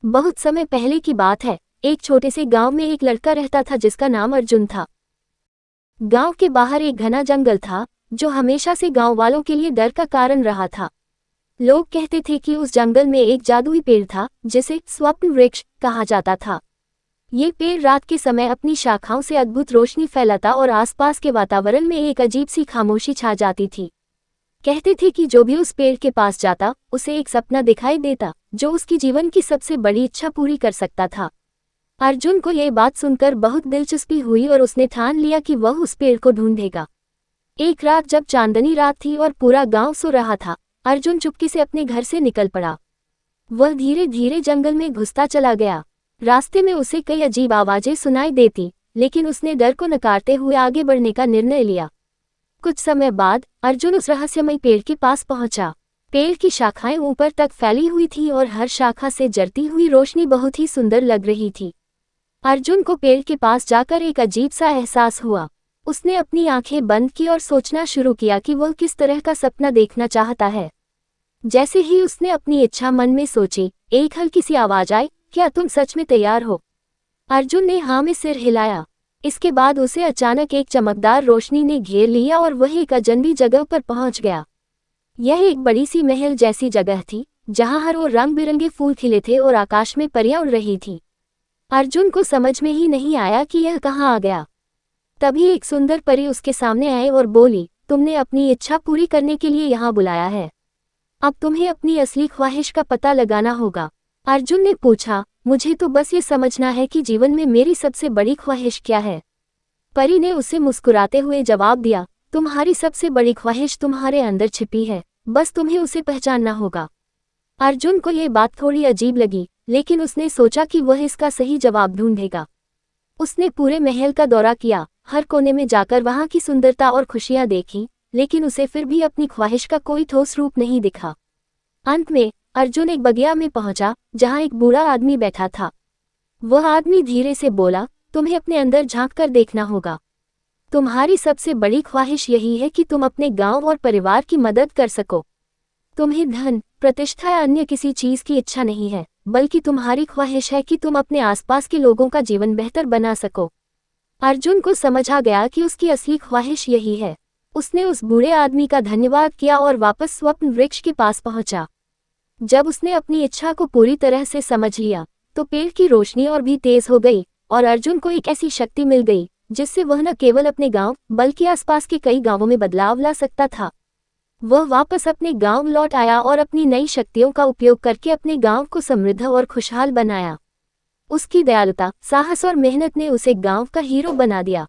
बहुत समय पहले की बात है। एक छोटे से गांव में एक लड़का रहता था जिसका नाम अर्जुन था। गांव के बाहर एक घना जंगल था जो हमेशा से गांव वालों के लिए डर का कारण रहा था। लोग कहते थे कि उस जंगल में एक जादुई पेड़ था जिसे स्वप्न वृक्ष कहा जाता था। ये पेड़ रात के समय अपनी शाखाओं से अद्भुत रोशनी फैलाता और आसपास के वातावरण में एक अजीब सी खामोशी छा जाती थी। कहते थे कि जो भी उस पेड़ के पास जाता उसे एक सपना दिखाई देता जो उसकी जीवन की सबसे बड़ी इच्छा पूरी कर सकता था। अर्जुन को यह बात सुनकर बहुत दिलचस्पी हुई और उसने ठान लिया कि वह उस पेड़ को ढूंढेगा। एक रात जब चांदनी रात थी और पूरा गांव सो रहा था, अर्जुन चुपके से अपने घर से निकल पड़ा। वह धीरे धीरे जंगल में घुसता चला गया। रास्ते में उसे कई अजीब आवाजें सुनाई देती, लेकिन उसने डर को नकारते हुए आगे बढ़ने का निर्णय लिया। कुछ समय बाद अर्जुन उस रहस्यमय पेड़ के पास पहुंचा। पेड़ की शाखाएं ऊपर तक फैली हुई थीं और हर शाखा से जलती हुई रोशनी बहुत ही सुंदर लग रही थी। अर्जुन को पेड़ के पास जाकर एक अजीब सा एहसास हुआ। उसने अपनी आंखें बंद की और सोचना शुरू किया कि वह किस तरह का सपना देखना चाहता है। जैसे ही उसने अपनी इच्छा मन में सोची, एक हल्की सी आवाज आई, क्या तुम सच में तैयार हो? अर्जुन ने हाँ में सिर हिलाया। इसके बाद उसे अचानक एक चमकदार रोशनी ने घेर लिया और वह एक अजनबी जगह पर पहुंच गया। यह एक बड़ी सी महल जैसी जगह थी जहां हर ओर रंग बिरंगे फूल खिले थे और आकाश में परियां उड़ रही थीं। अर्जुन को समझ में ही नहीं आया कि यह कहाँ आ गया। तभी एक सुंदर परी उसके सामने आई और बोली, तुमने अपनी इच्छा पूरी करने के लिए यहाँ बुलाया है। अब तुम्हें अपनी असली ख्वाहिश का पता लगाना होगा। अर्जुन ने पूछा, मुझे तो बस ये समझना है कि जीवन में मेरी सबसे बड़ी ख्वाहिश क्या है। परी ने उसे मुस्कुराते हुए जवाब दिया, तुम्हारी सबसे बड़ी ख्वाहिश तुम्हारे अंदर छिपी है, बस तुम्हें उसे पहचानना होगा। अर्जुन को ये बात थोड़ी अजीब लगी, लेकिन उसने सोचा कि वह इसका सही जवाब ढूंढेगा। उसने पूरे महल का दौरा किया, हर कोने में जाकर वहां की सुंदरता और खुशियां देखी, लेकिन उसे फिर भी अपनी ख्वाहिश का कोई ठोस रूप नहीं दिखा। अंत में अर्जुन एक बगिया में पहुंचा जहां एक बूढ़ा आदमी बैठा था। वह आदमी धीरे से बोला, तुम्हें अपने अंदर झांक कर देखना होगा। तुम्हारी सबसे बड़ी ख्वाहिश यही है कि तुम अपने गांव और परिवार की मदद कर सको। तुम्हें धन, प्रतिष्ठा या अन्य किसी चीज की इच्छा नहीं है, बल्कि तुम्हारी ख्वाहिश है कि तुम अपने आसपास के लोगों का जीवन बेहतर बना सको। अर्जुन को समझ आ गया कि उसकी असली ख्वाहिश यही है। उसने उस बूढ़े आदमी का धन्यवाद किया और वापस स्वप्न वृक्ष के पास पहुंचा। जब उसने अपनी इच्छा को पूरी तरह से समझ लिया, तो पेड़ की रोशनी और भी तेज हो गई और अर्जुन को एक ऐसी शक्ति मिल गई जिससे वह न केवल अपने गांव बल्कि आसपास के कई गांवों में बदलाव ला सकता था। वह वापस अपने गांव लौट आया और अपनी नई शक्तियों का उपयोग करके अपने गांव को समृद्ध और खुशहाल बनाया। उसकी दयालुता, साहस और मेहनत ने उसे गांव का हीरो बना दिया।